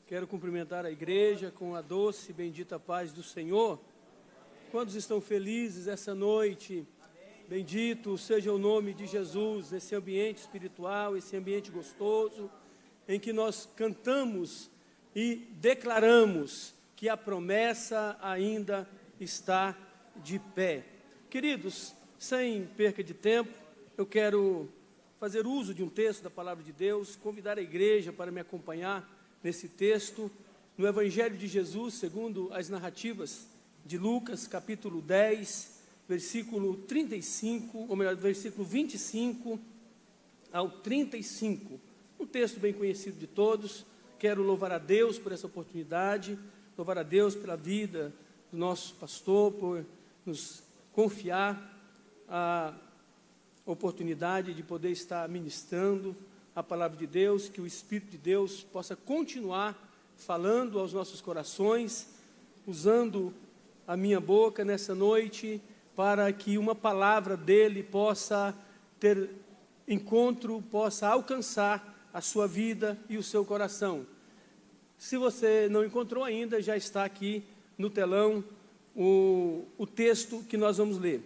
Quero cumprimentar a igreja com a doce e bendita paz do Senhor. Quantos estão felizes essa noite? Bendito seja o nome de Jesus, nesse ambiente espiritual, esse ambiente gostoso, em que nós cantamos e declaramos que a promessa ainda está de pé. Queridos, sem perca de tempo, eu quero fazer uso de um texto da Palavra de Deus, convidar a igreja para me acompanhar nesse texto, no Evangelho de Jesus, segundo as narrativas de Lucas, capítulo 10, versículo 35, ou melhor, versículo 25 ao 35. Um texto bem conhecido de todos. Quero louvar a Deus por essa oportunidade, louvar a Deus pela vida do nosso pastor, por nos confiar a oportunidade de poder estar ministrando a palavra de Deus, que o Espírito de Deus possa continuar falando aos nossos corações, usando a minha boca nessa noite, para que uma palavra dele possa ter encontro, possa alcançar a sua vida e o seu coração. Se você não encontrou ainda, já está aqui no telão o texto que nós vamos ler.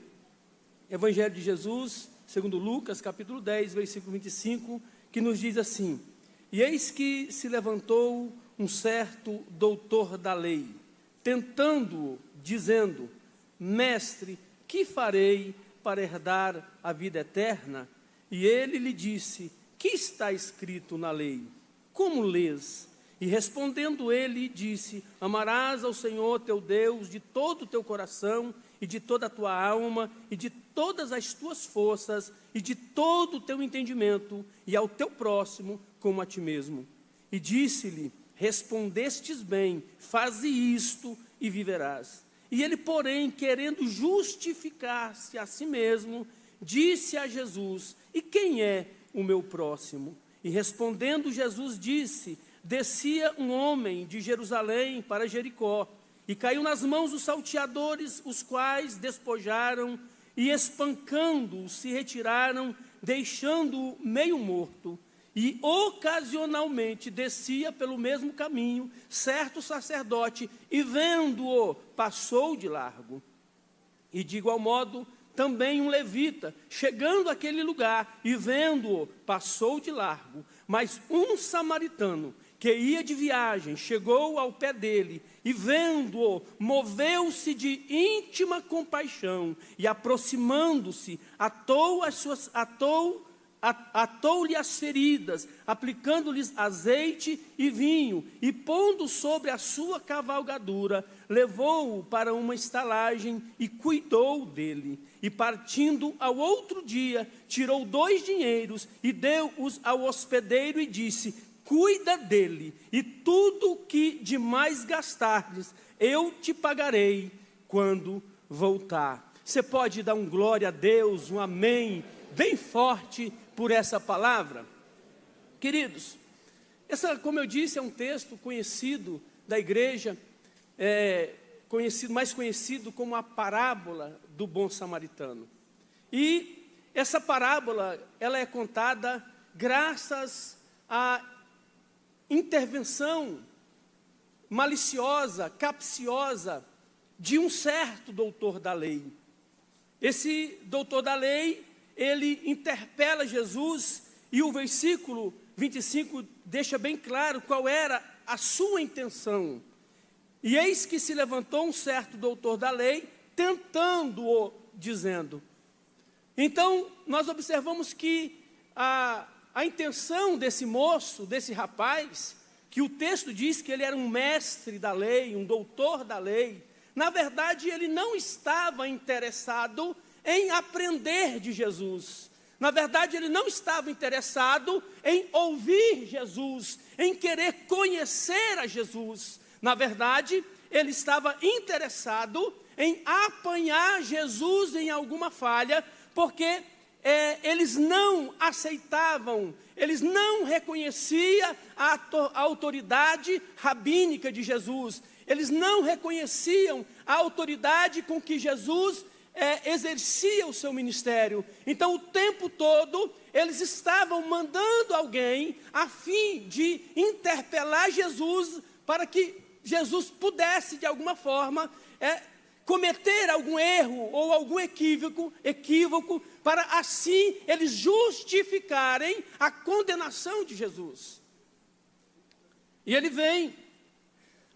Evangelho de Jesus, segundo Lucas, capítulo 10, versículo 25, que nos diz assim: E eis que se levantou um certo doutor da lei, tentando-o, dizendo: Mestre, que farei para herdar a vida eterna? E ele lhe disse: Que está escrito na lei? Como lês? E respondendo ele, disse: Amarás ao Senhor teu Deus de todo o teu coração, e de toda a tua alma, e de todas as tuas forças, e de todo o teu entendimento, e ao teu próximo como a ti mesmo. E disse-lhe: Respondestes bem, faze isto e viverás. E ele, porém, querendo justificar-se a si mesmo, disse a Jesus: E quem é o meu próximo? E respondendo Jesus disse: Descia um homem de Jerusalém para Jericó, e caiu nas mãos dos salteadores, os quais despojaram e espancando-o se retiraram, deixando-o meio morto. E ocasionalmente descia pelo mesmo caminho certo sacerdote, e vendo-o, passou de largo. E de igual modo também um levita, chegando àquele lugar e vendo-o, passou de largo. Mas um samaritano, que ia de viagem, chegou ao pé dele, e vendo-o, moveu-se de íntima compaixão, e aproximando-se, atou-lhe as feridas, aplicando-lhes azeite e vinho, e pondo sobre a sua cavalgadura, levou-o para uma estalagem e cuidou dele. E partindo ao outro dia, tirou 2 dinheiros e deu-os ao hospedeiro e disse: Cuida dele, e tudo o que demais gastardes, eu te pagarei quando voltar. Você pode dar um glória a Deus, um amém, bem forte por essa palavra? Queridos, como eu disse, é um texto conhecido da igreja, mais conhecido como a parábola do bom samaritano. E essa parábola, ela é contada graças a intervenção maliciosa, capciosa de um certo doutor da lei. Esse doutor da lei, ele interpela Jesus, e o versículo 25 deixa bem claro qual era a sua intenção. E eis que se levantou um certo doutor da lei, tentando-o, dizendo. Então, nós observamos que a intenção desse moço, desse rapaz, que o texto diz que ele era um mestre da lei, um doutor da lei, na verdade ele não estava interessado em aprender de Jesus. Na verdade ele não estava interessado em ouvir Jesus, em querer conhecer a Jesus. Na verdade, ele estava interessado em apanhar Jesus em alguma falha, porque eles não aceitavam, eles não reconheciam a autoridade rabínica de Jesus, eles não reconheciam a autoridade com que Jesus exercia o seu ministério. Então, o tempo todo, eles estavam mandando alguém a fim de interpelar Jesus, para que Jesus pudesse, de alguma forma, cometer algum erro ou algum equívoco, para assim eles justificarem a condenação de Jesus. E ele vem,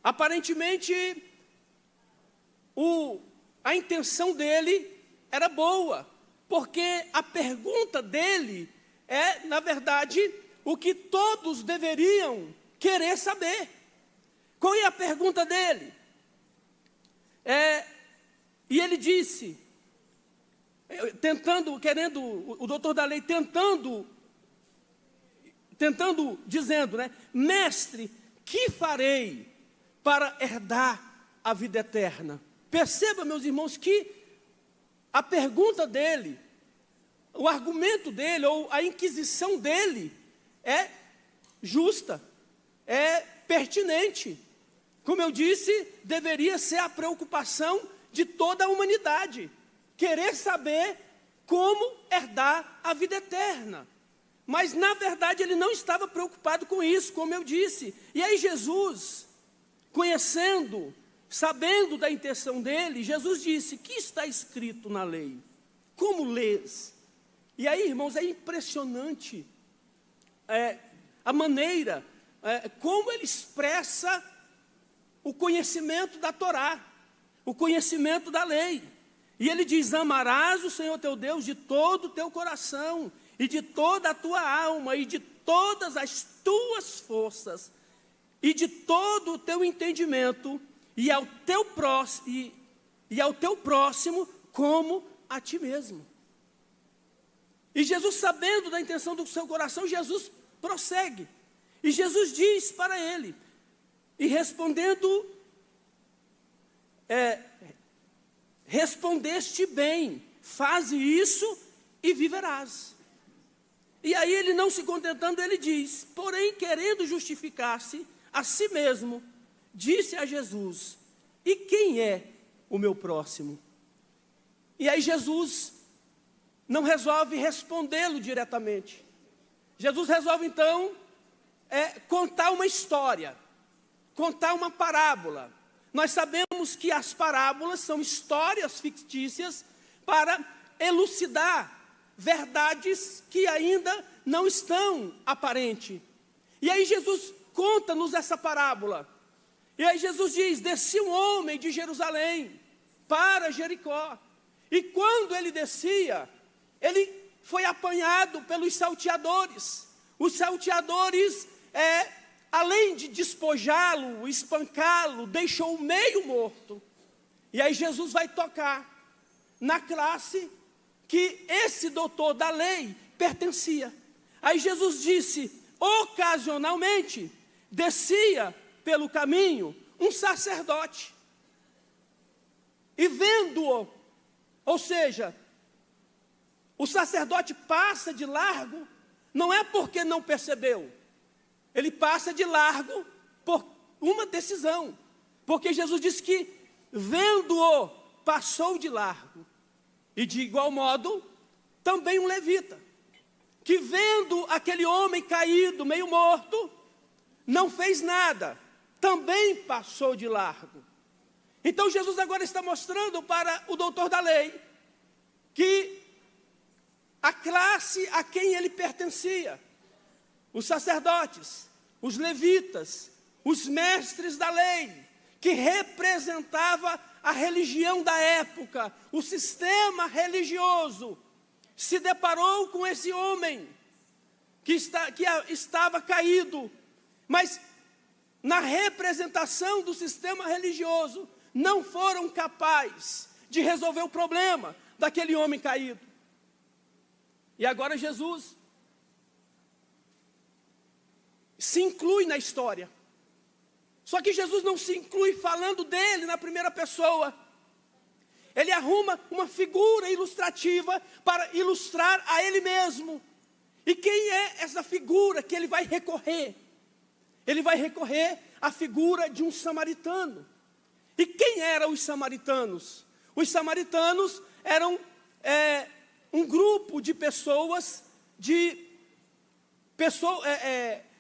aparentemente, a intenção dele era boa, porque a pergunta dele na verdade, o que todos deveriam querer saber. Qual é a pergunta dele? E ele disse, o doutor da lei dizendo, mestre, que farei para herdar a vida eterna? Perceba, meus irmãos, que a pergunta dele, o argumento dele, ou a inquisição dele, é justa, é pertinente. Como eu disse, deveria ser a preocupação de toda a humanidade, querer saber como herdar a vida eterna. Mas, na verdade, ele não estava preocupado com isso, como eu disse. E aí Jesus, sabendo da intenção dele, Jesus disse, que está escrito na lei? Como lês? E aí, irmãos, é impressionante a maneira como ele expressa o conhecimento da Torá, o conhecimento da lei. E ele diz, amarás o Senhor teu Deus de todo o teu coração, e de toda a tua alma, e de todas as tuas forças, e de todo o teu entendimento, e ao teu próximo como a ti mesmo. E Jesus, sabendo da intenção do seu coração, Jesus prossegue. E Jesus diz para ele, e respondendo, respondeste bem, faze isso e viverás. E aí ele, não se contentando, ele diz, porém querendo justificar-se a si mesmo, disse a Jesus, e quem é o meu próximo? E aí Jesus não resolve respondê-lo diretamente. Jesus resolve então contar uma história, contar uma parábola. Nós sabemos que as parábolas são histórias fictícias para elucidar verdades que ainda não estão aparentes. E aí Jesus conta-nos essa parábola. E aí Jesus diz, descia um homem de Jerusalém para Jericó. E quando ele descia, ele foi apanhado pelos salteadores. Os salteadores, além de despojá-lo, espancá-lo, deixou-o meio morto. E aí Jesus vai tocar na classe que esse doutor da lei pertencia. Aí Jesus disse, ocasionalmente, descia pelo caminho um sacerdote. E vendo-o, ou seja, o sacerdote passa de largo, não é porque não percebeu, ele passa de largo por uma decisão, porque Jesus disse que, vendo-o, passou de largo. E de igual modo, também um levita, que vendo aquele homem caído, meio morto, não fez nada, também passou de largo. Então Jesus agora está mostrando para o doutor da lei, que a classe a quem ele pertencia, os sacerdotes, os levitas, os mestres da lei, que representava a religião da época, o sistema religioso, se deparou com esse homem que estava caído, mas na representação do sistema religioso, não foram capazes de resolver o problema daquele homem caído. E agora Jesus se inclui na história. Só que Jesus não se inclui falando dele na primeira pessoa. Ele arruma uma figura ilustrativa para ilustrar a ele mesmo. E quem é essa figura que ele vai recorrer? Ele vai recorrer à figura de um samaritano. E quem eram os samaritanos? Os samaritanos eram um grupo de pessoas,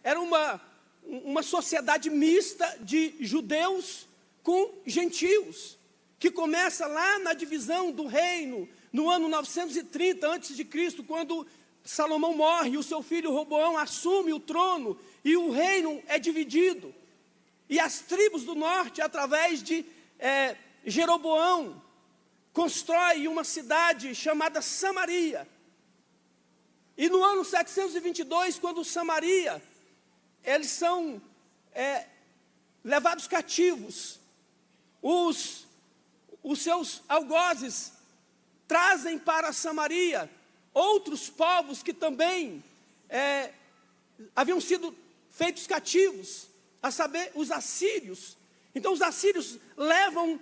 era uma sociedade mista de judeus com gentios, que começa lá na divisão do reino, no ano 930 a.C., quando Salomão morre e o seu filho Roboão assume o trono, e o reino é dividido. E as tribos do norte, através de Jeroboão, constroem uma cidade chamada Samaria. E no ano 722, quando Samaria, eles são levados cativos, os seus algozes trazem para Samaria outros povos que também haviam sido feitos cativos, a saber, os assírios. Então os assírios levam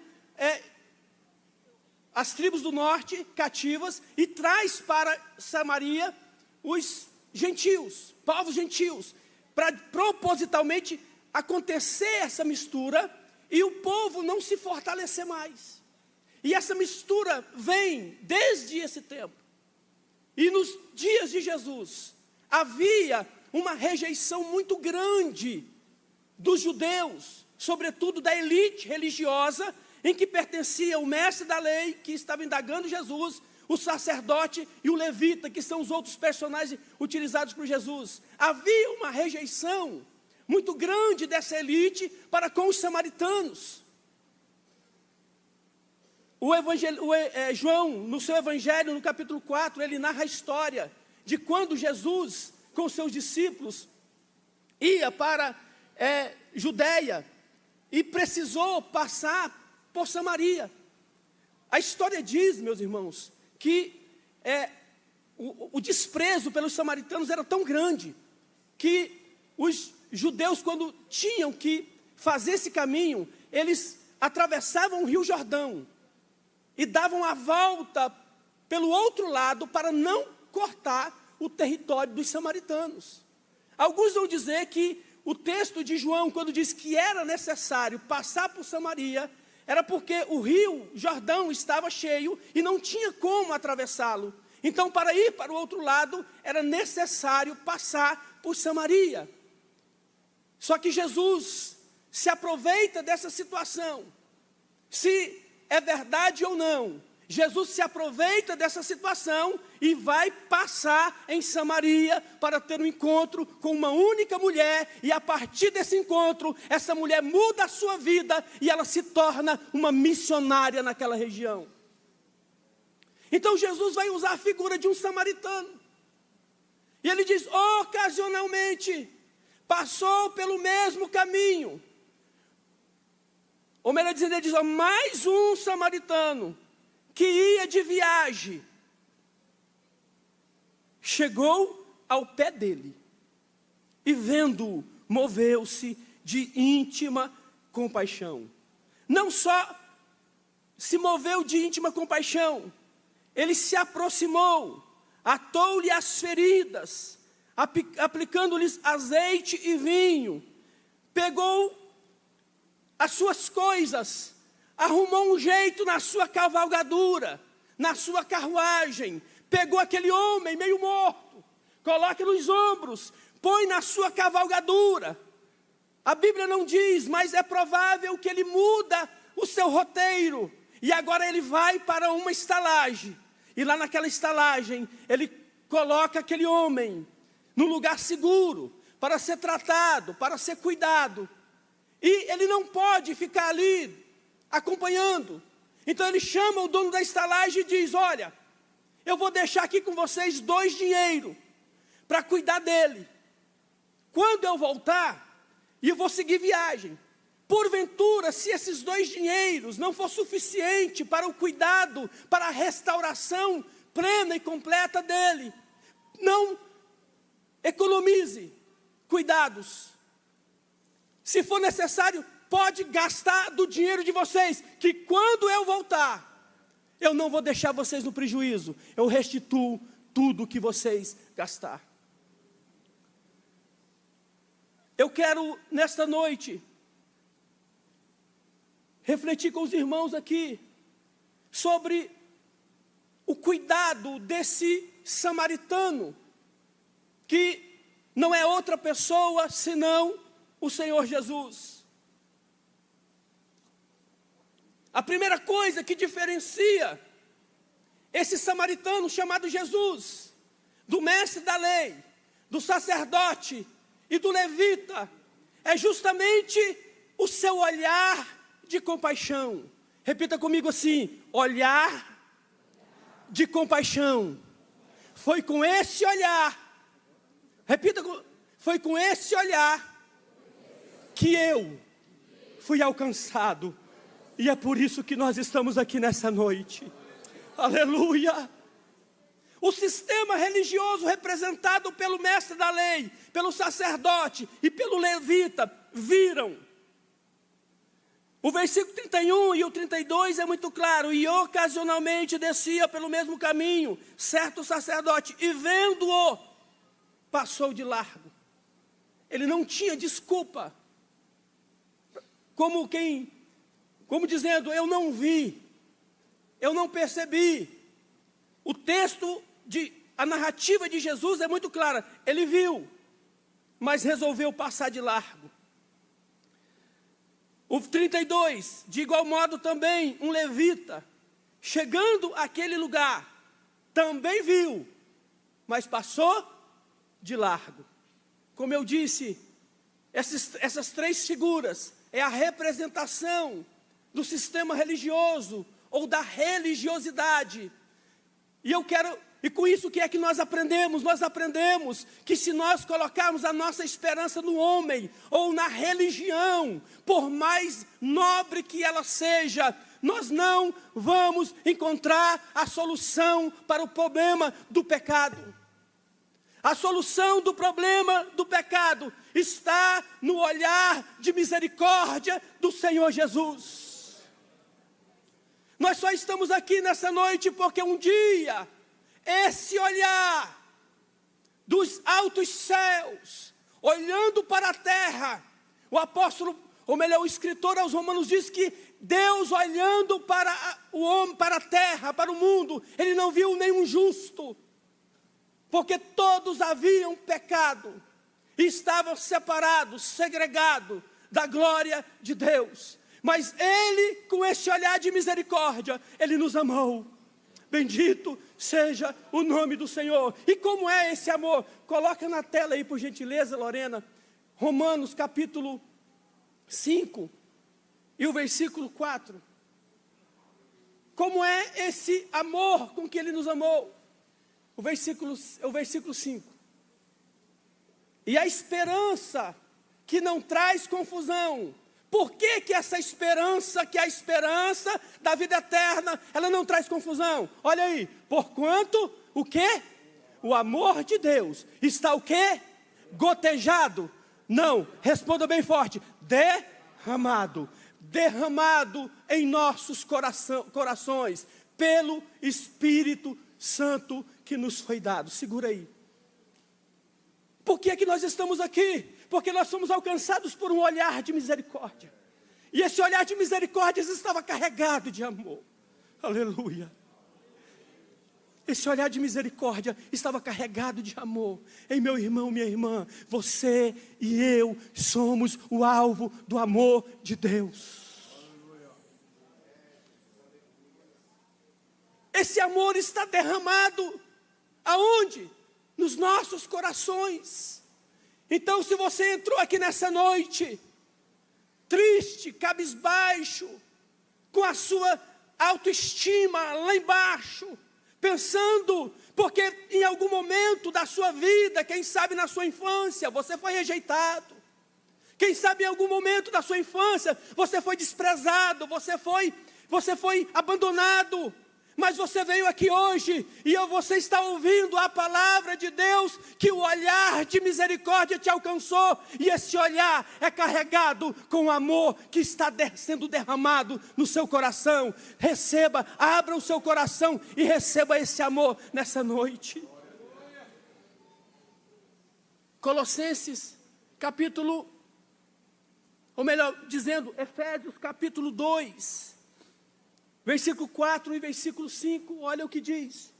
as tribos do norte cativas e traz para Samaria os gentios, povos gentios, para propositalmente acontecer essa mistura e o povo não se fortalecer mais. E essa mistura vem desde esse tempo. E nos dias de Jesus, havia uma rejeição muito grande dos judeus, sobretudo da elite religiosa, em que pertencia o mestre da lei, que estava indagando Jesus, o sacerdote e o levita, que são os outros personagens utilizados por Jesus. Havia uma rejeição muito grande dessa elite para com os samaritanos. João, no seu evangelho, no capítulo 4, ele narra a história de quando Jesus, com seus discípulos, ia para Judeia e precisou passar por Samaria. A história diz, meus irmãos, que o desprezo pelos samaritanos era tão grande que os judeus, quando tinham que fazer esse caminho, eles atravessavam o Rio Jordão e davam a volta pelo outro lado para não cortar o território dos samaritanos. Alguns vão dizer que o texto de João, quando diz que era necessário passar por Samaria, era porque o rio Jordão estava cheio e não tinha como atravessá-lo. Então, para ir para o outro lado, era necessário passar por Samaria. Só que Jesus se aproveita dessa situação. Se é verdade ou não, Jesus se aproveita dessa situação e vai passar em Samaria para ter um encontro com uma única mulher, e a partir desse encontro, essa mulher muda a sua vida e ela se torna uma missionária naquela região. Então Jesus vai usar a figura de um samaritano, e ele diz: ocasionalmente passou pelo mesmo caminho. Ou melhor dizendo, ele diz: mais um samaritano que ia de viagem chegou ao pé dele e, vendo-o, moveu-se de íntima compaixão. Não só se moveu de íntima compaixão, ele se aproximou, atou-lhe as feridas, aplicando-lhes azeite e vinho, pegou as suas coisas, arrumou um jeito na sua cavalgadura, na sua carruagem, pegou aquele homem meio morto, coloca nos ombros, põe na sua cavalgadura. A Bíblia não diz, mas é provável que ele muda o seu roteiro, e agora ele vai para uma estalagem, e lá naquela estalagem, ele coloca aquele homem num lugar seguro, para ser tratado, para ser cuidado, e ele não pode ficar ali acompanhando. Então ele chama o dono da estalagem e diz: olha, eu vou deixar aqui com vocês 2 dinheiros para cuidar dele. Quando eu voltar, e eu vou seguir viagem, porventura, se esses 2 dinheiros não for suficiente para o cuidado, para a restauração plena e completa dele, não economize cuidados. Se for necessário, pode gastar do dinheiro de vocês, que quando eu voltar, eu não vou deixar vocês no prejuízo, eu restituo tudo que vocês gastar. Eu quero, nesta noite, refletir com os irmãos aqui, sobre o cuidado desse samaritano, que não é outra pessoa senão o Senhor Jesus. A primeira coisa que diferencia esse samaritano chamado Jesus, do mestre da lei, do sacerdote e do levita, é justamente o seu olhar de compaixão. Repita comigo assim: olhar de compaixão. Foi com esse olhar, repita, foi com esse olhar que eu fui alcançado. E é por isso que nós estamos aqui nessa noite. Aleluia! O sistema religioso representado pelo mestre da lei, pelo sacerdote e pelo levita, viram. O versículo 31 e o 32 é muito claro. E ocasionalmente descia pelo mesmo caminho certo sacerdote, e vendo-o, passou de largo. Ele não tinha desculpa. Como dizendo, eu não vi, eu não percebi. A narrativa de Jesus é muito clara. Ele viu, mas resolveu passar de largo. O 32, de igual modo também, um levita, chegando àquele lugar, também viu, mas passou de largo. Como eu disse, essas três figuras é a representação do sistema religioso ou da religiosidade. E com isso, o que é que nós aprendemos? Nós aprendemos que se nós colocarmos a nossa esperança no homem ou na religião, por mais nobre que ela seja, nós não vamos encontrar a solução para o problema do pecado. A solução do problema do pecado está no olhar de misericórdia do Senhor Jesus. Nós só estamos aqui nessa noite porque um dia esse olhar dos altos céus, olhando para a terra, o escritor aos Romanos diz que Deus olhando para o homem, para a terra, para o mundo, ele não viu nenhum justo, porque todos haviam pecado e estavam separados, segregados da glória de Deus. Mas Ele, com esse olhar de misericórdia, Ele nos amou. Bendito seja o nome do Senhor. E como é esse amor? Coloca na tela aí, por gentileza, Lorena. Romanos capítulo 5 e o versículo 4. Como é esse amor com que Ele nos amou? O versículo 5. E a esperança que não traz confusão. Por que que essa esperança, que é a esperança da vida eterna, ela não traz confusão? Olha aí, porquanto, o quê? O amor de Deus está o quê? Gotejado? Não, responda bem forte, derramado. Derramado em nossos corações, pelo Espírito Santo que nos foi dado. Segura aí. Por que que nós estamos aqui? Porque nós somos alcançados por um olhar de misericórdia. E esse olhar de misericórdia estava carregado de amor. Aleluia. Esse olhar de misericórdia estava carregado de amor. Ei, meu irmão, minha irmã, você e eu somos o alvo do amor de Deus. Esse amor está derramado aonde? Nos nossos corações. Então, se você entrou aqui nessa noite, triste, cabisbaixo, com a sua autoestima lá embaixo, pensando, porque em algum momento da sua vida, quem sabe na sua infância, você foi rejeitado. Quem sabe em algum momento da sua infância, você foi desprezado, você foi abandonado. Mas você veio aqui hoje e você está ouvindo a palavra de Deus, que o olhar de misericórdia te alcançou, e esse olhar é carregado com o amor que está sendo derramado no seu coração. Receba, abra o seu coração e receba esse amor nessa noite. Colossenses capítulo, ou melhor dizendo, Efésios capítulo 2. Versículo 4 e versículo 5, olha o que diz.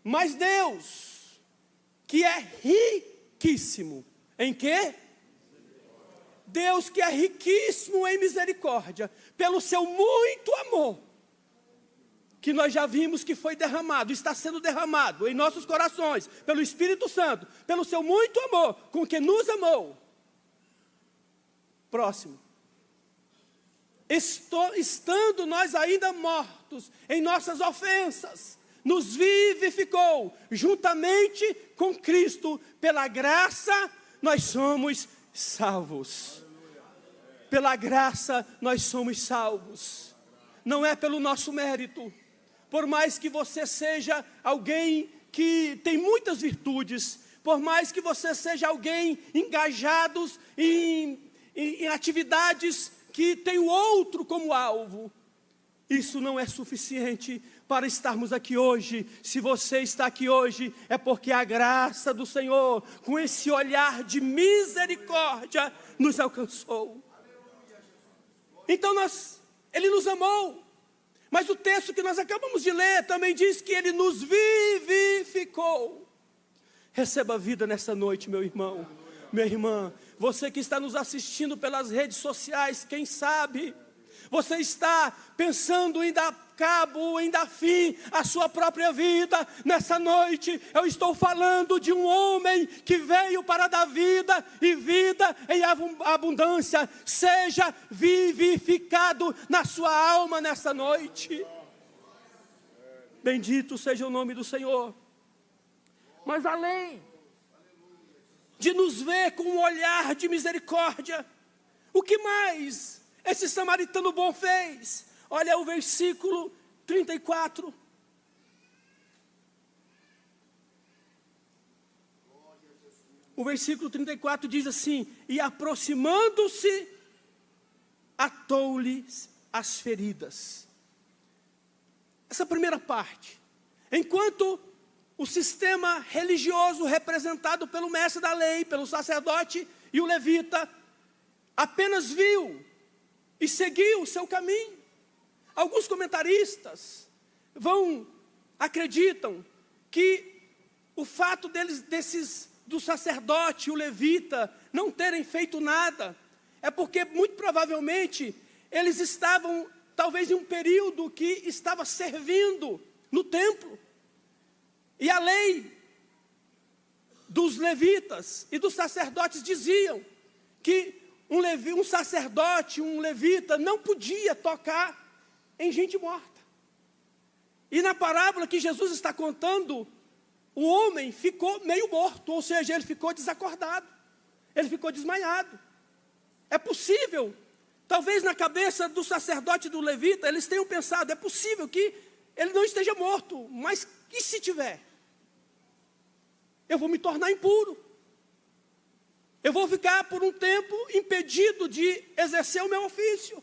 Mas Deus, que é riquíssimo, em quê? Deus que é riquíssimo em misericórdia, pelo seu muito amor, que nós já vimos que foi derramado, está sendo derramado em nossos corações, pelo Espírito Santo, pelo seu muito amor, com que nos amou. Próximo. Estando nós ainda mortos em nossas ofensas, nos vivificou, juntamente com Cristo, pela graça nós somos salvos. Pela graça nós somos salvos. Não é pelo nosso mérito. Por mais que você seja alguém que tem muitas virtudes, por mais que você seja alguém engajado em atividades que tem o outro como alvo, isso não é suficiente para estarmos aqui hoje. Se você está aqui hoje, é porque a graça do Senhor, com esse olhar de misericórdia, nos alcançou. Então Ele nos amou. Mas o texto que nós acabamos de ler também diz que Ele nos vivificou. Receba vida nessa noite, meu irmão, minha irmã. Você que está nos assistindo pelas redes sociais, quem sabe você está pensando em dar cabo, em dar fim à sua própria vida. Nessa noite eu estou falando de um homem que veio para dar vida e vida em abundância. Seja vivificado na sua alma nessa noite. Bendito seja o nome do Senhor. Mas além de nos ver com um olhar de misericórdia, o que mais esse samaritano bom fez? Olha o versículo 34. O versículo 34 diz assim: e aproximando-se, atou-lhe as feridas. Essa primeira parte. Enquanto o sistema religioso representado pelo mestre da lei, pelo sacerdote e o levita, apenas viu e seguiu o seu caminho. Alguns comentaristas acreditam que o fato do sacerdote e o levita não terem feito nada, é porque muito provavelmente eles estavam talvez em um período que estava servindo no templo. E a lei dos levitas e dos sacerdotes diziam que um sacerdote, um levita, não podia tocar em gente morta. E na parábola que Jesus está contando, o homem ficou meio morto, ou seja, ele ficou desacordado, ele ficou desmaiado. É possível, talvez na cabeça do sacerdote e do levita, eles tenham pensado, é possível que ele não esteja morto, mas e se tiver? Eu vou me tornar impuro. Eu vou ficar por um tempo impedido de exercer o meu ofício.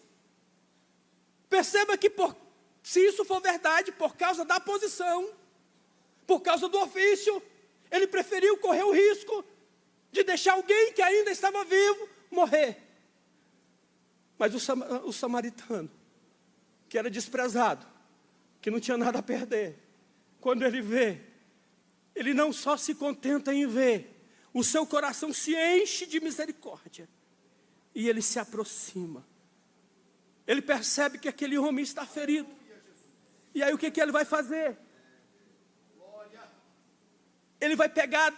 Perceba que se isso for verdade, por causa da posição, por causa do ofício, ele preferiu correr o risco de deixar alguém que ainda estava vivo morrer. Mas o samaritano, que era desprezado, que não tinha nada a perder, quando ele vê, ele não só se contenta em ver, o seu coração se enche de misericórdia, e ele se aproxima. Ele percebe que aquele homem está ferido, e aí o que ele vai fazer? Ele vai pegar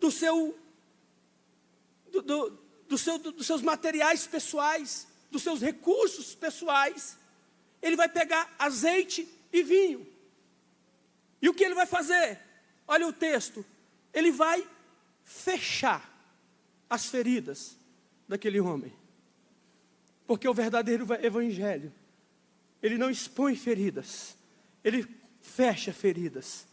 dos seus materiais pessoais, dos seus recursos pessoais, ele vai pegar azeite e vinho. E o que ele vai fazer? Olha o texto. Ele vai fechar as feridas daquele homem. Porque o verdadeiro evangelho, ele não expõe feridas, ele fecha feridas.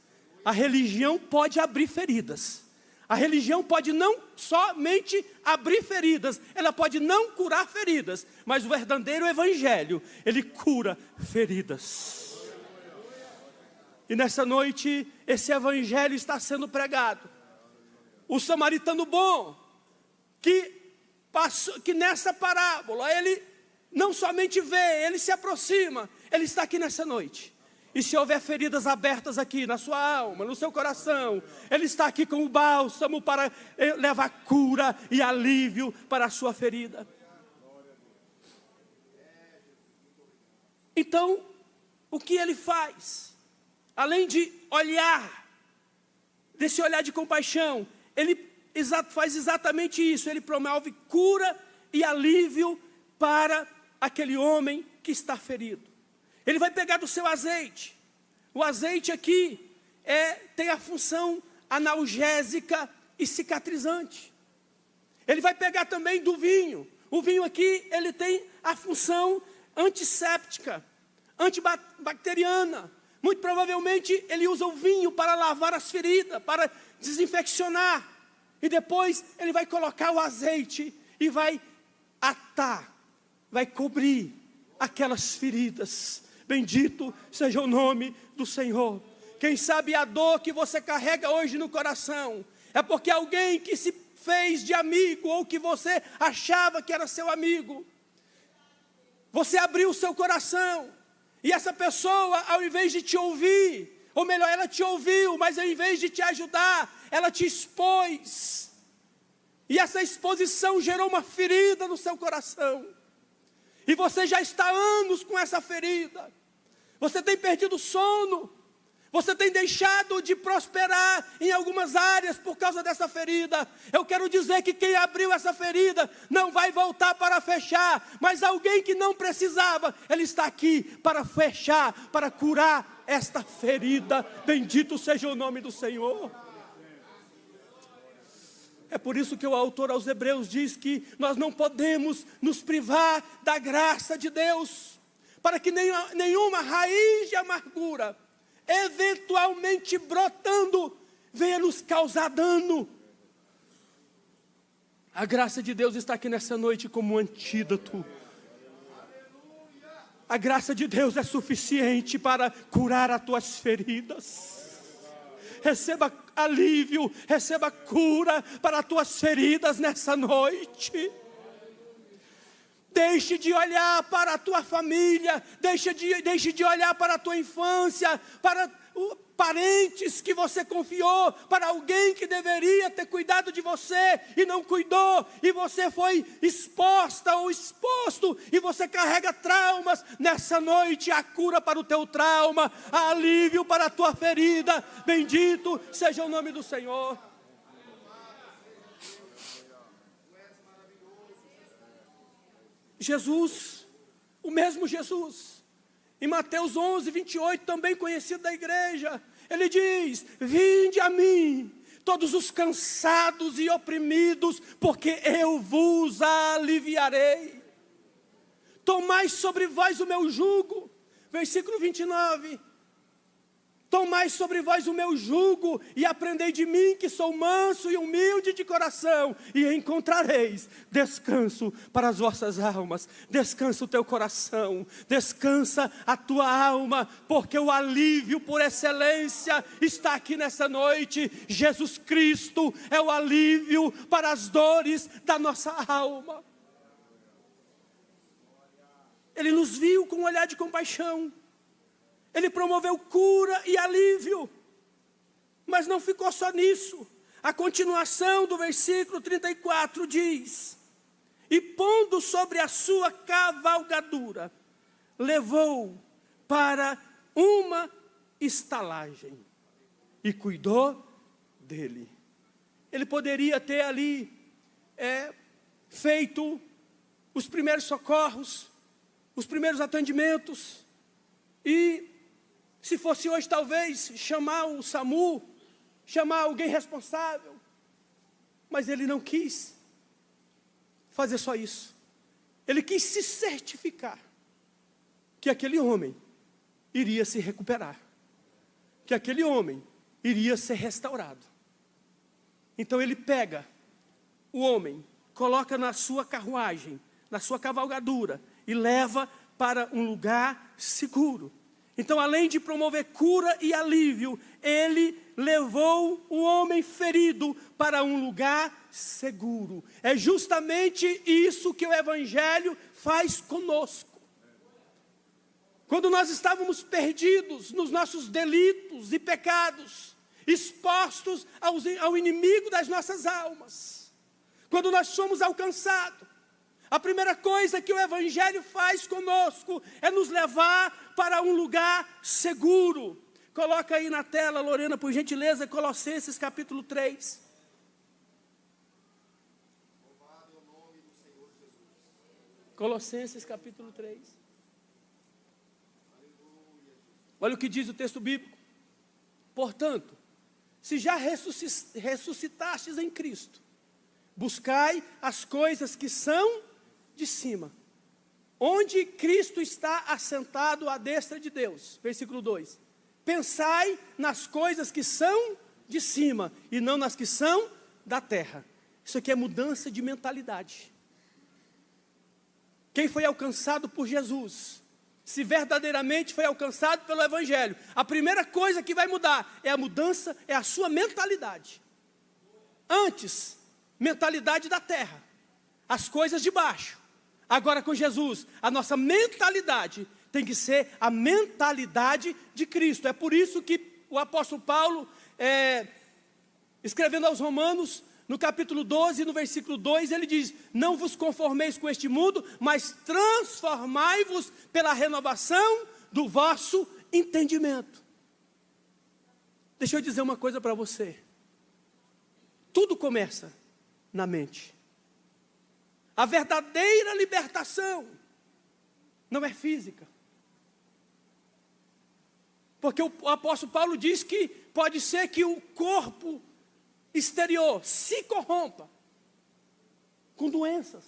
A religião pode abrir feridas. A religião pode não somente abrir feridas, ela pode não curar feridas, mas o verdadeiro evangelho, ele cura feridas. E nessa noite, esse evangelho está sendo pregado. O samaritano bom, que nessa parábola, ele não somente vê, Ele se aproxima. Ele está aqui nessa noite. E se houver feridas abertas aqui na sua alma, no seu coração, Ele está aqui com o bálsamo para levar cura e alívio para a sua ferida. Então, o que Ele faz? Além de olhar, desse olhar de compaixão, Ele faz exatamente isso. Ele promove cura e alívio para aquele homem que está ferido. Ele vai pegar do seu azeite. O azeite aqui tem a função analgésica e cicatrizante. Ele vai pegar também do vinho. O vinho aqui, ele tem a função antisséptica, antibacteriana. Muito provavelmente ele usa o vinho para lavar as feridas, para desinfeccionar. E depois ele vai colocar o azeite e vai atar, vai cobrir aquelas feridas. Bendito seja o nome do Senhor. Quem sabe a dor que você carrega hoje no coração é porque alguém que se fez de amigo, ou que você achava que era seu amigo, você abriu o seu coração, e essa pessoa, ao invés de te ouvir, ou melhor, ela te ouviu, mas ao invés de te ajudar, ela te expôs, e essa exposição gerou uma ferida no seu coração. E você já está há anos com essa ferida. Você tem perdido o sono. Você tem deixado de prosperar em algumas áreas por causa dessa ferida. Eu quero dizer que quem abriu essa ferida não vai voltar para fechar. Mas alguém que não precisava, ele está aqui para fechar, para curar esta ferida. Bendito seja o nome do Senhor. É por isso que o autor aos Hebreus diz que nós não podemos nos privar da graça de Deus, para que nenhuma raiz de amargura, eventualmente brotando, venha nos causar dano. A graça de Deus está aqui nessa noite como um antídoto. A graça de Deus é suficiente para curar as tuas feridas. Receba alívio, receba cura para as tuas feridas nessa noite. Deixe de olhar para a tua família, deixe de olhar para a tua infância, para parentes que você confiou, para alguém que deveria ter cuidado de você e não cuidou, e você foi exposta ou exposto, e você carrega traumas. Nessa noite, a cura para o teu trauma, a alívio para a tua ferida. Bendito seja o nome do Senhor. Jesus, o mesmo Jesus, em Mateus 11, 28, também conhecido da igreja, ele diz: vinde a mim, todos os cansados e oprimidos, porque eu vos aliviarei. Tomai sobre vós o meu jugo, versículo 29. Tomai sobre vós o meu jugo e aprendei de mim, que sou manso e humilde de coração, e encontrareis descanso para as vossas almas. Descansa o teu coração, descansa a tua alma, porque o alívio por excelência está aqui nessa noite. Jesus Cristo é o alívio para as dores da nossa alma. Ele nos viu com um olhar de compaixão. Ele promoveu cura e alívio, mas não ficou só nisso. A continuação do versículo 34 diz: e pondo sobre a sua cavalgadura, levou para uma estalagem e cuidou dele. Ele poderia ter ali feito os primeiros socorros, os primeiros atendimentos, e se fosse hoje, talvez, chamar o SAMU, chamar alguém responsável. Mas ele não quis fazer só isso. Ele quis se certificar que aquele homem iria se recuperar, que aquele homem iria ser restaurado. Então ele pega o homem, coloca na sua carruagem, na sua cavalgadura, e leva para um lugar seguro. Então, além de promover cura e alívio, ele levou o homem ferido para um lugar seguro. É justamente isso que o Evangelho faz conosco. Quando nós estávamos perdidos nos nossos delitos e pecados, expostos ao inimigo das nossas almas, quando nós somos alcançados, a primeira coisa que o Evangelho faz conosco é nos levar para um lugar seguro. Coloca aí na tela, Lorena, por gentileza, Colossenses capítulo 3. Louvado é o nome do Senhor Jesus. Colossenses capítulo 3. Olha o que diz o texto bíblico. Portanto, se já ressuscitastes em Cristo, buscai as coisas que são de cima, onde Cristo está assentado à destra de Deus. Versículo 2. Pensai nas coisas que são de cima e não nas que são da terra. Isso aqui é mudança de mentalidade. Quem foi alcançado por Jesus, se verdadeiramente foi alcançado pelo Evangelho, a primeira coisa que vai mudar é a mudança, é a sua mentalidade. Antes, mentalidade da terra, as coisas de baixo. Agora com Jesus, a nossa mentalidade tem que ser a mentalidade de Cristo. É por isso que o apóstolo Paulo, escrevendo aos Romanos, no capítulo 12, no versículo 2, ele diz: não vos conformeis com este mundo, mas transformai-vos pela renovação do vosso entendimento. Deixa eu dizer uma coisa para você. Tudo começa na mente. A verdadeira libertação não é física. Porque o apóstolo Paulo diz que pode ser que o corpo exterior se corrompa com doenças,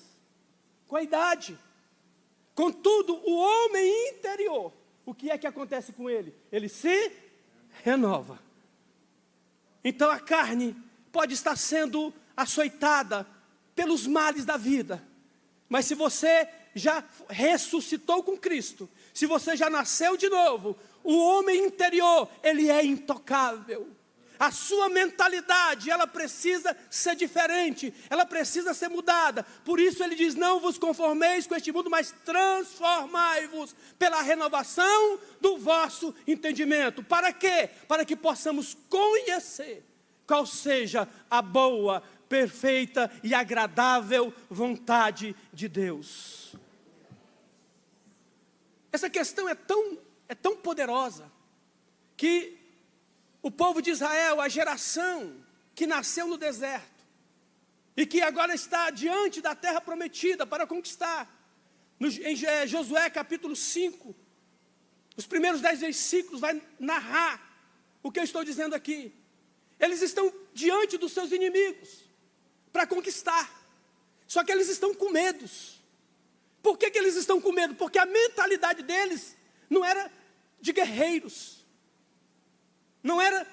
com a idade. Contudo, o homem interior, o que é que acontece com ele? Ele se renova. Então a carne pode estar sendo açoitada pelos males da vida, mas se você já ressuscitou com Cristo, se você já nasceu de novo, o homem interior, ele é intocável. A sua mentalidade, ela precisa ser diferente, ela precisa ser mudada. Por isso ele diz: não vos conformeis com este mundo, mas transformai-vos pela renovação do vosso entendimento. Para quê? Para que possamos conhecer qual seja a boa, perfeita e agradável vontade de Deus. Essa questão é tão poderosa, que o povo de Israel, a geração que nasceu no deserto, e que agora está diante da terra prometida para conquistar, em Josué capítulo 5, os primeiros 10 versículos vai narrar o que eu estou dizendo aqui. Eles estão diante dos seus inimigos para conquistar, só que eles estão com medos. Por que eles estão com medo? Porque a mentalidade deles não era de guerreiros, não era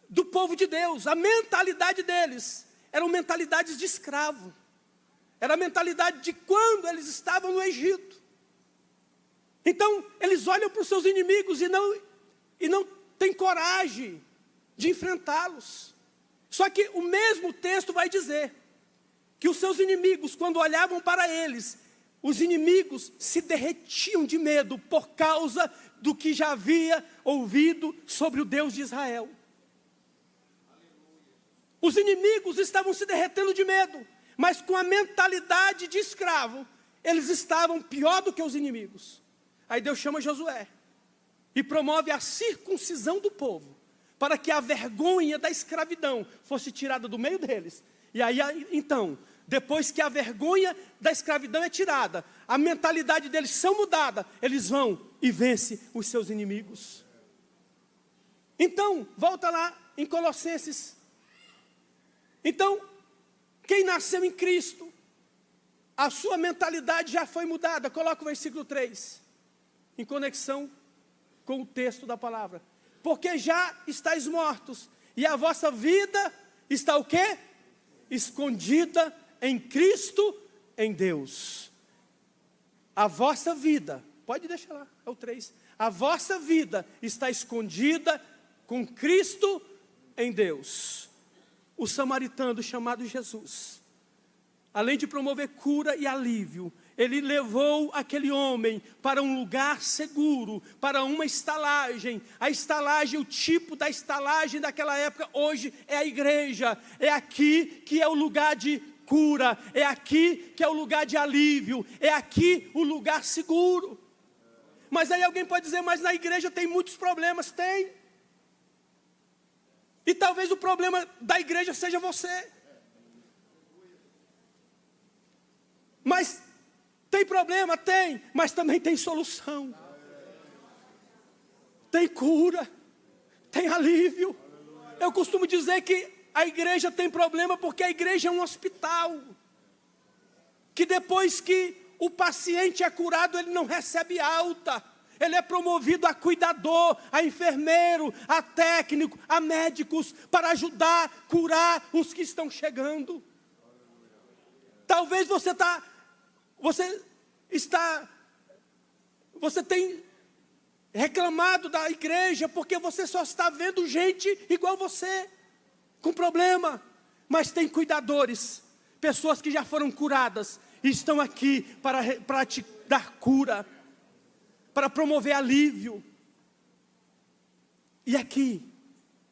do povo de Deus. A mentalidade deles eram mentalidades de escravo, era a mentalidade de quando eles estavam no Egito. Então eles olham para os seus inimigos e não têm coragem de enfrentá-los. Só que o mesmo texto vai dizer que os seus inimigos, quando olhavam para eles, os inimigos se derretiam de medo por causa do que já havia ouvido sobre o Deus de Israel. Os inimigos estavam se derretendo de medo, mas com a mentalidade de escravo, eles estavam pior do que os inimigos. Aí Deus chama Josué e promove a circuncisão do povo, para que a vergonha da escravidão fosse tirada do meio deles. E aí, então, depois que a vergonha da escravidão é tirada, a mentalidade deles são mudada, eles vão e vencem os seus inimigos. Então, volta lá em Colossenses. Então, quem nasceu em Cristo, a sua mentalidade já foi mudada. Coloca o versículo 3, em conexão com o texto da palavra. Porque já estáis mortos, e a vossa vida está o quê? Escondida em Cristo, em Deus. A vossa vida, pode deixar lá, é o 3. A vossa vida está escondida com Cristo em Deus. O samaritano chamado Jesus, além de promover cura e alívio, ele levou aquele homem para um lugar seguro, para uma estalagem. A estalagem, o tipo da estalagem daquela época, hoje é a igreja. É aqui que é o lugar de cura, é aqui que é o lugar de alívio, é aqui o lugar seguro. Mas aí alguém pode dizer, mas na igreja tem muitos problemas. Tem. E talvez o problema da igreja seja você. Mas tem problema? Tem, mas também tem solução. Tem cura, tem alívio. Eu costumo dizer que a igreja tem problema porque a igreja é um hospital. Que depois que o paciente é curado, ele não recebe alta. Ele é promovido a cuidador, a enfermeiro, a técnico, a médicos, para ajudar, curar os que estão chegando. Talvez você tem reclamado da igreja porque você só está vendo gente igual você, com problema. Mas tem cuidadores, pessoas que já foram curadas e estão aqui para te dar cura, para promover alívio. E aqui,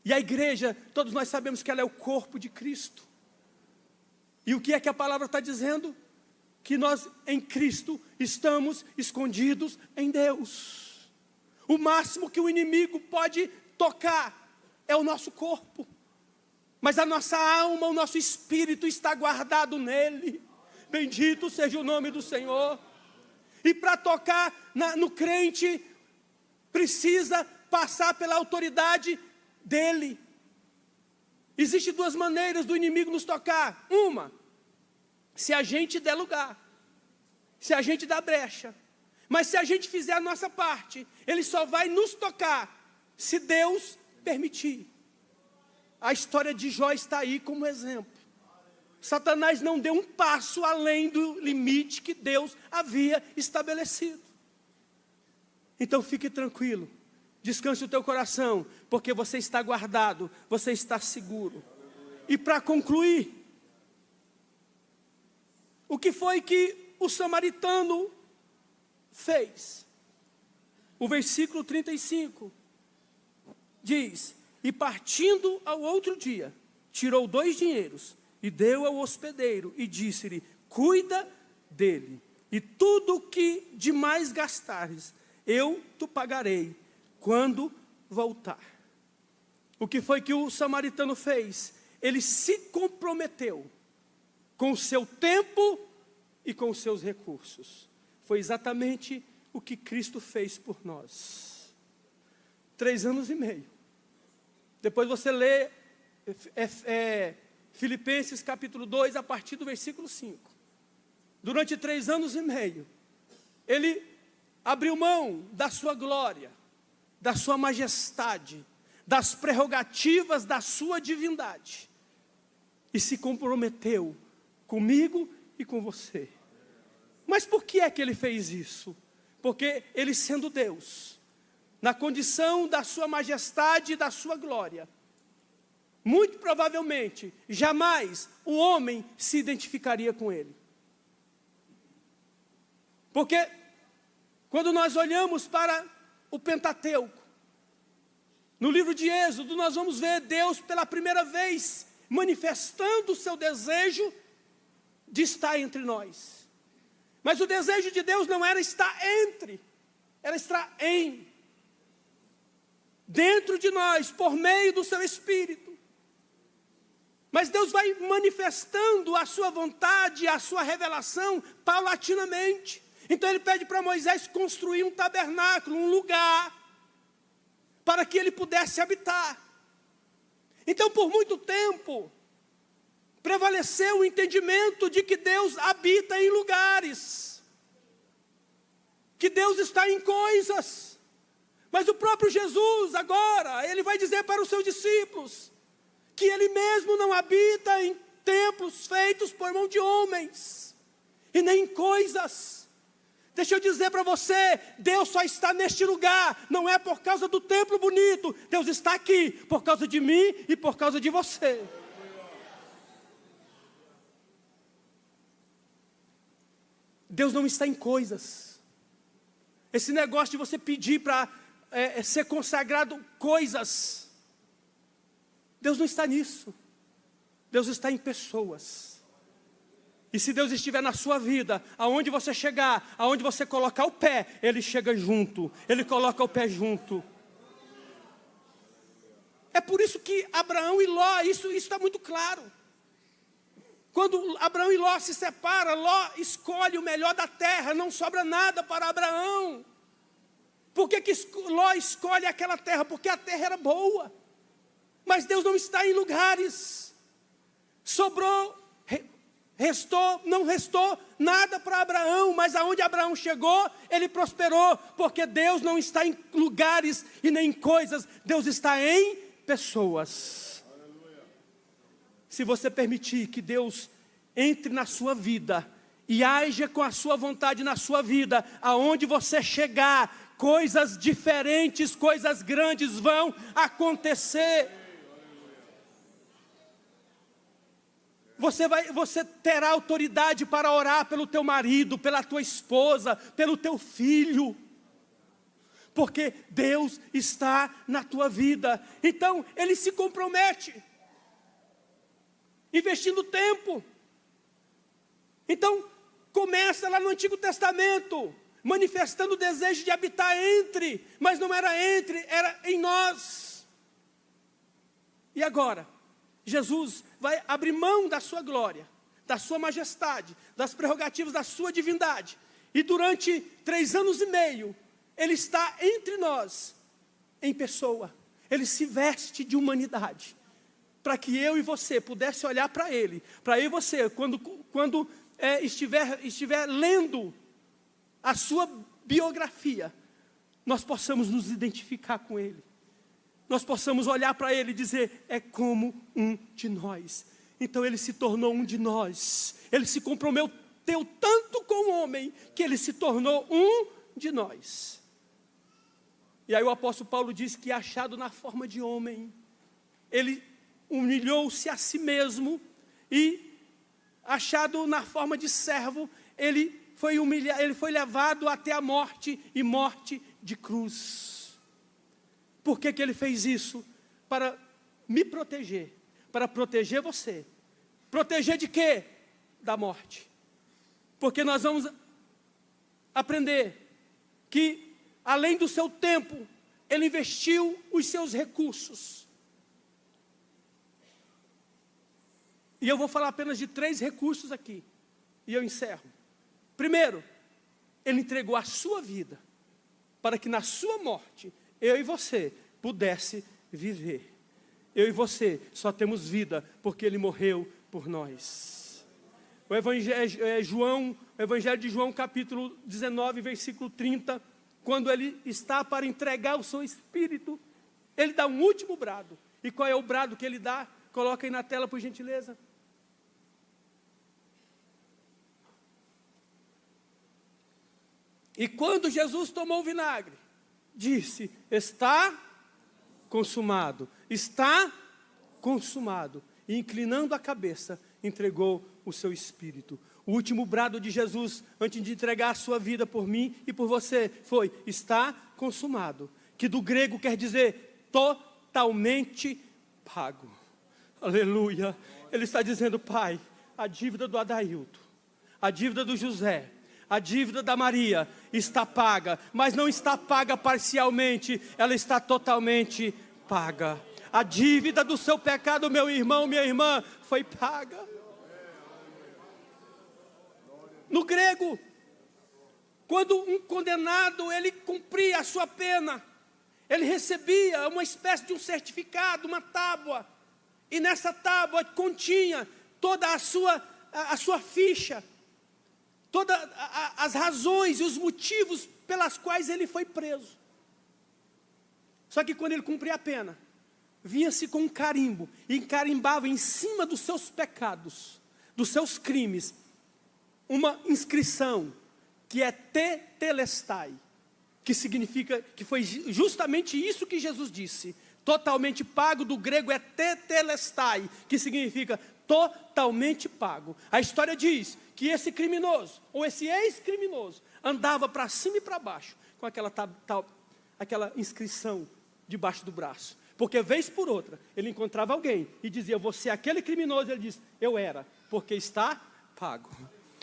e a igreja, todos nós sabemos que ela é o corpo de Cristo. E o que é que a palavra está dizendo? Que nós em Cristo estamos escondidos em Deus. O máximo que o inimigo pode tocar é o nosso corpo. Mas a nossa alma, o nosso espírito está guardado nele. Bendito seja o nome do Senhor. E para tocar no crente, precisa passar pela autoridade dele. Existem duas maneiras do inimigo nos tocar. Uma, se a gente der lugar, se a gente der brecha. Mas se a gente fizer a nossa parte, ele só vai nos tocar se Deus permitir. A história de Jó está aí como exemplo. Satanás não deu um passo além do limite que Deus havia estabelecido. Então fique tranquilo, descanse o teu coração, porque você está guardado, você está seguro. E para concluir, o que foi que o samaritano fez? O versículo 35 diz: e partindo ao outro dia, tirou 2 dinheiros e deu ao hospedeiro e disse-lhe: cuida dele, e tudo o que demais gastares, eu te pagarei quando voltar. O que foi que o samaritano fez? Ele se comprometeu com o seu tempo e com os seus recursos. Foi exatamente o que Cristo fez por nós. 3 anos e meio. Depois você lê Filipenses capítulo 2, a partir do versículo 5. Durante 3 anos e meio, ele abriu mão da sua glória, da sua majestade, das prerrogativas da sua divindade, e se comprometeu comigo e com você. Mas por que é que ele fez isso? Porque ele, sendo Deus, na condição da sua majestade e da sua glória, muito provavelmente, jamais o homem se identificaria com ele. Porque quando nós olhamos para o Pentateuco, no livro de Êxodo, nós vamos ver Deus pela primeira vez manifestando o seu desejo de estar entre nós. Mas o desejo de Deus não era estar entre, era estar em, dentro de nós, por meio do seu Espírito. Mas Deus vai manifestando a sua vontade, a sua revelação, paulatinamente. Então ele pede para Moisés construir um tabernáculo, um lugar, para que ele pudesse habitar. Então por muito tempo, prevaleceu o entendimento de que Deus habita em lugares, que Deus está em coisas. Mas o próprio Jesus agora, ele vai dizer para os seus discípulos, que ele mesmo não habita em templos feitos por mão de homens, e nem em coisas. Deixa eu dizer para você, Deus só está neste lugar, não é por causa do templo bonito, Deus está aqui por causa de mim e por causa de você. Deus não está em coisas. Esse negócio de você pedir para ser consagrado coisas, Deus não está nisso. Deus está em pessoas. E se Deus estiver na sua vida, aonde você chegar, aonde você colocar o pé, Ele chega junto, Ele coloca o pé junto. É por isso que Abraão e Ló, isso está muito claro. Quando Abraão e Ló se separam, Ló escolhe o melhor da terra, não sobra nada para Abraão. Por que Ló escolhe aquela terra? Porque a terra era boa. Mas Deus não está em lugares. Sobrou, não restou nada para Abraão, mas aonde Abraão chegou, ele prosperou, porque Deus não está em lugares e nem em coisas, Deus está em pessoas. Aleluia. Se você permitir que Deus entre na sua vida e haja com a sua vontade na sua vida, aonde você chegar, coisas diferentes, coisas grandes vão acontecer. Você terá autoridade para orar pelo teu marido, pela tua esposa, pelo teu filho. Porque Deus está na tua vida. Então, Ele se compromete. Investindo tempo. Então, começa lá no Antigo Testamento. Manifestando o desejo de habitar entre. Mas não era entre, era em nós. E agora? Jesus vai abrir mão da sua glória, da sua majestade, das prerrogativas da sua divindade. E durante 3 anos e meio, Ele está entre nós, em pessoa. Ele se veste de humanidade, para que eu e você pudesse olhar para Ele. Para eu e você, quando estiver lendo a sua biografia, nós possamos nos identificar com Ele. Nós possamos olhar para Ele e dizer, é como um de nós. Então Ele se tornou um de nós. Ele se comprometeu tanto com o homem, que Ele se tornou um de nós. E aí o apóstolo Paulo diz que achado na forma de homem, Ele humilhou-se a si mesmo, e achado na forma de servo, Ele foi levado até a morte, e morte de cruz. Por que Ele fez isso? Para me proteger, para proteger você. Proteger de quê? Da morte. Porque nós vamos aprender que, além do seu tempo, Ele investiu os seus recursos. E eu vou falar apenas de 3 recursos aqui, e eu encerro. Primeiro, Ele entregou a sua vida, para que na sua morte, eu e você pudesse viver. Eu e você só temos vida porque Ele morreu por nós. O Evangelho de João, capítulo 19, versículo 30, quando Ele está para entregar o seu Espírito, Ele dá um último brado. E qual é o brado que Ele dá? Coloca aí na tela, por gentileza. E quando Jesus tomou o vinagre, disse, está consumado, está consumado. E inclinando a cabeça, entregou o seu Espírito. O último brado de Jesus, antes de entregar a sua vida por mim e por você, foi, está consumado. Que do grego quer dizer, totalmente pago. Aleluia. Ele está dizendo, Pai, a dívida do Adailto, a dívida do José, a dívida da Maria está paga, mas não está paga parcialmente, ela está totalmente paga. A dívida do seu pecado, meu irmão, minha irmã, foi paga. No grego, quando um condenado, ele cumpria a sua pena, ele recebia uma espécie de um certificado, uma tábua, e nessa tábua continha toda a sua ficha, todas as razões e os motivos pelas quais ele foi preso. Só que quando ele cumpria a pena, vinha-se com um carimbo, e carimbava em cima dos seus pecados, dos seus crimes, uma inscrição, que é tetelestai, que significa, que foi justamente isso que Jesus disse. Totalmente pago, do grego é tetelestai, que significa totalmente pago. A história diz que esse criminoso, ou esse ex-criminoso, andava para cima e para baixo, com aquela inscrição debaixo do braço. Porque vez por outra, ele encontrava alguém e dizia, você é aquele criminoso, ele diz, eu era, porque está pago.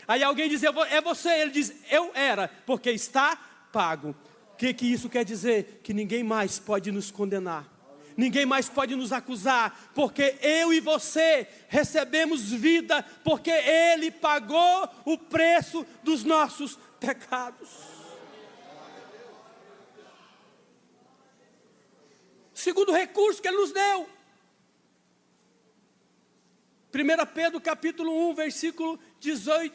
Aí alguém dizia, é você, ele diz, eu era, porque está pago. O que isso quer dizer? Que ninguém mais pode nos condenar. Ninguém mais pode nos acusar, porque eu e você recebemos vida, porque Ele pagou o preço dos nossos pecados. Segundo recurso que Ele nos deu. 1 Pedro capítulo 1, versículo 18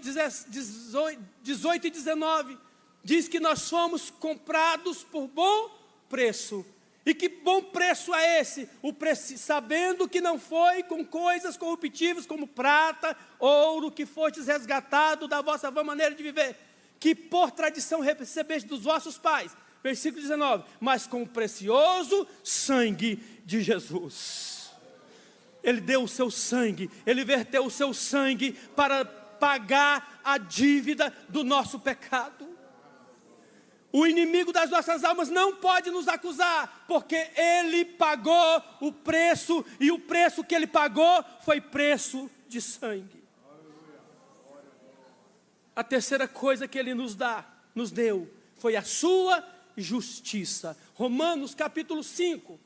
e 19. Diz que nós somos comprados por bom preço. E que bom preço é esse? O preço, sabendo que não foi com coisas corruptíveis como prata, ouro, que fostes resgatado da vossa vã maneira de viver, que por tradição recebeste dos vossos pais. Versículo 19, mas com o precioso sangue de Jesus. Ele deu o seu sangue, Ele verteu o seu sangue para pagar a dívida do nosso pecado. O inimigo das nossas almas não pode nos acusar, porque Ele pagou o preço, e o preço que Ele pagou foi preço de sangue. A terceira coisa que Ele nos deu, foi a sua justiça. Romanos capítulo 5,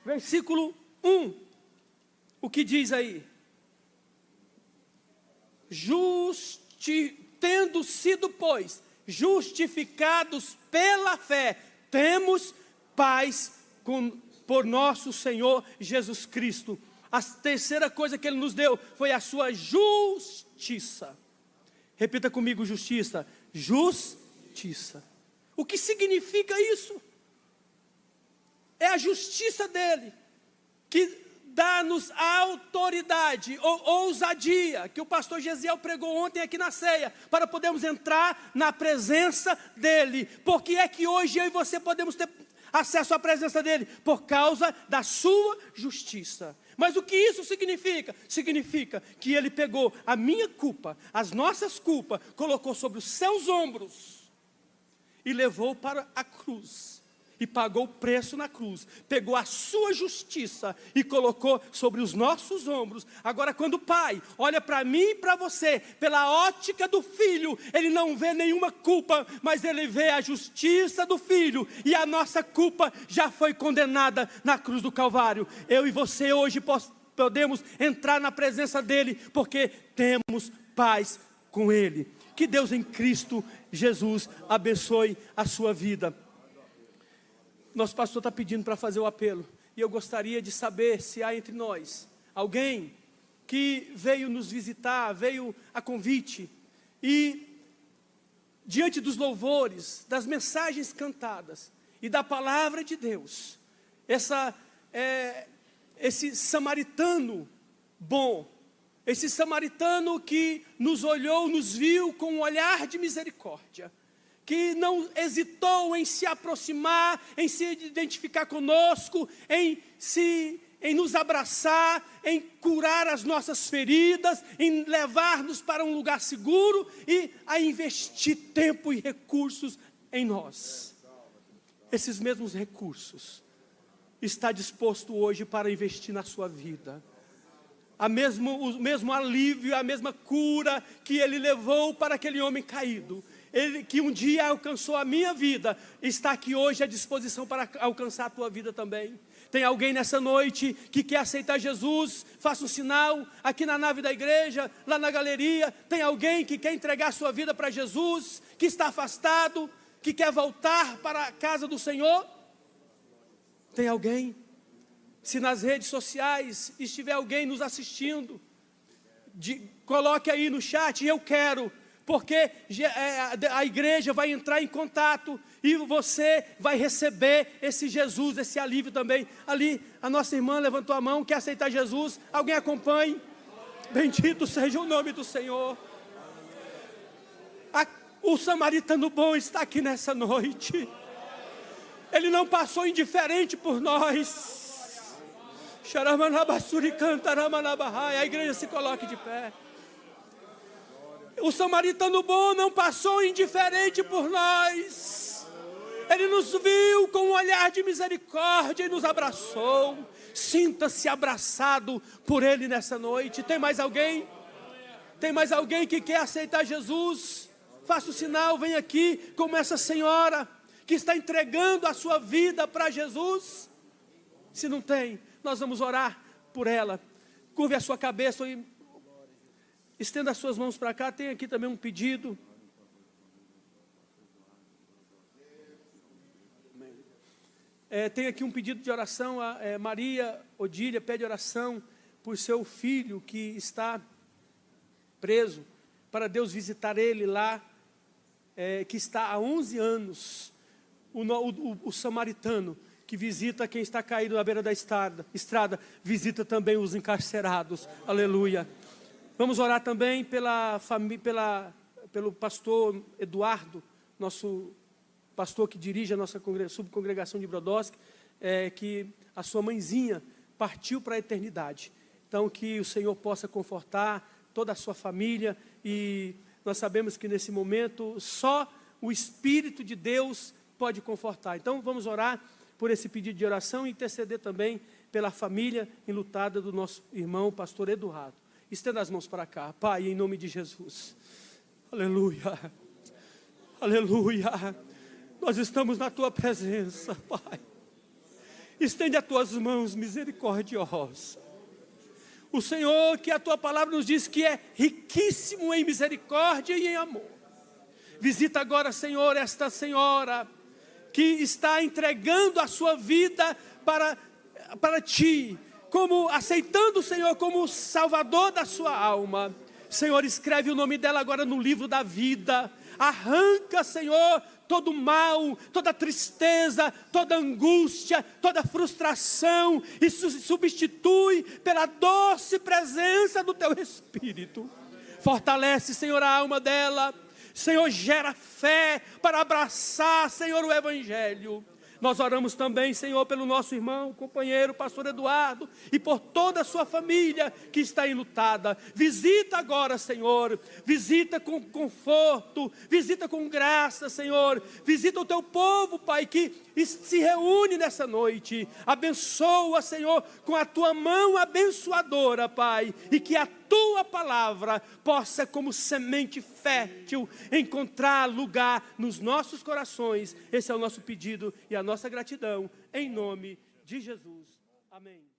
versículo 1. O que diz aí? Tendo sido, pois, justificados pela fé, temos paz por nosso Senhor Jesus Cristo. A terceira coisa que Ele nos deu foi a sua justiça. Repita comigo, justiça. Justiça. O que significa isso? É a justiça dEle, que dá-nos a autoridade, ou ousadia, que o pastor Gesiel pregou ontem aqui na ceia, para podermos entrar na presença dEle. Por que é que hoje eu e você podemos ter acesso à presença dEle? Por causa da sua justiça. Mas o que isso significa? Significa que Ele pegou a minha culpa, as nossas culpas, colocou sobre os seus ombros, e levou para a cruz. E pagou o preço na cruz, pegou a sua justiça e colocou sobre os nossos ombros. Agora, quando o Pai olha para mim e para você, pela ótica do Filho, Ele não vê nenhuma culpa, mas Ele vê a justiça do Filho, e a nossa culpa já foi condenada na cruz do Calvário. Eu e você hoje podemos entrar na presença dEle, porque temos paz com Ele. Que Deus em Cristo Jesus abençoe a sua vida. Nosso pastor está pedindo para fazer o apelo, e eu gostaria de saber se há entre nós alguém que veio nos visitar, veio a convite, e diante dos louvores, das mensagens cantadas e da palavra de Deus, esse samaritano bom, esse samaritano que nos olhou, nos viu com um olhar de misericórdia, que não hesitou em se aproximar, em se identificar conosco, em nos abraçar, em curar as nossas feridas, em levar-nos para um lugar seguro e a investir tempo e recursos em nós. Esses mesmos recursos está disposto hoje para investir na sua vida. O mesmo alívio, a mesma cura que Ele levou para aquele homem caído, Ele que um dia alcançou a minha vida, está aqui hoje à disposição para alcançar a tua vida também. Tem alguém nessa noite que quer aceitar Jesus? Faça um sinal aqui na nave da igreja, lá na galeria. Tem alguém que quer entregar a sua vida para Jesus, que está afastado, que quer voltar para a casa do Senhor? Tem alguém? Se nas redes sociais estiver alguém nos assistindo, coloque aí no chat, eu quero, porque a igreja vai entrar em contato e você vai receber esse Jesus, esse alívio também. Ali, a nossa irmã levantou a mão, quer aceitar Jesus? Alguém acompanhe? Bendito seja o nome do Senhor. O samaritano bom está aqui nessa noite. Ele não passou indiferente por nós. A igreja se coloque de pé. O samaritano bom não passou indiferente por nós. Ele nos viu com um olhar de misericórdia e nos abraçou. Sinta-se abraçado por Ele nessa noite. Tem mais alguém? Tem mais alguém que quer aceitar Jesus? Faça o sinal, vem aqui, como essa senhora que está entregando a sua vida para Jesus. Se não tem, nós vamos orar por ela. Curve a sua cabeça e estenda as suas mãos para cá. Tem aqui também um pedido. Tem aqui um pedido de oração. Maria Odília pede oração por seu filho que está preso, para Deus visitar ele lá, que está há 11 anos. O samaritano que visita quem está caído na beira da estrada, visita também os encarcerados. Aleluia. Vamos orar também pelo pastor Eduardo, nosso pastor que dirige a nossa subcongregação de Brodowski, que a sua mãezinha partiu para a eternidade. Então, que o Senhor possa confortar toda a sua família, e nós sabemos que nesse momento só o Espírito de Deus pode confortar. Então, vamos orar por esse pedido de oração e interceder também pela família enlutada do nosso irmão, pastor Eduardo. Estenda as mãos para cá. Pai, em nome de Jesus. Aleluia. Aleluia. Nós estamos na Tua presença, Pai. Estende as Tuas mãos misericordiosas. O Senhor, que a Tua palavra nos diz que é riquíssimo em misericórdia e em amor. Visita agora, Senhor, esta senhora que está entregando a sua vida para Ti, como aceitando o Senhor como o Salvador da sua alma. Senhor, escreve o nome dela agora no livro da vida. Arranca, Senhor, todo mal, toda tristeza, toda angústia, toda frustração, e substitui pela doce presença do Teu Espírito. Fortalece, Senhor, a alma dela. Senhor, gera fé para abraçar, Senhor, o Evangelho. Nós oramos também, Senhor, pelo nosso irmão, companheiro, pastor Eduardo, e por toda a sua família que está enlutada. Visita agora, Senhor, visita com conforto, visita com graça, Senhor, visita o Teu povo, Pai, que se reúne nessa noite. Abençoa, Senhor, com a Tua mão abençoadora, Pai, e que a Tua palavra possa, como semente fértil, encontrar lugar nos nossos corações. Esse é o nosso pedido e a nossa gratidão, em nome de Jesus. Amém.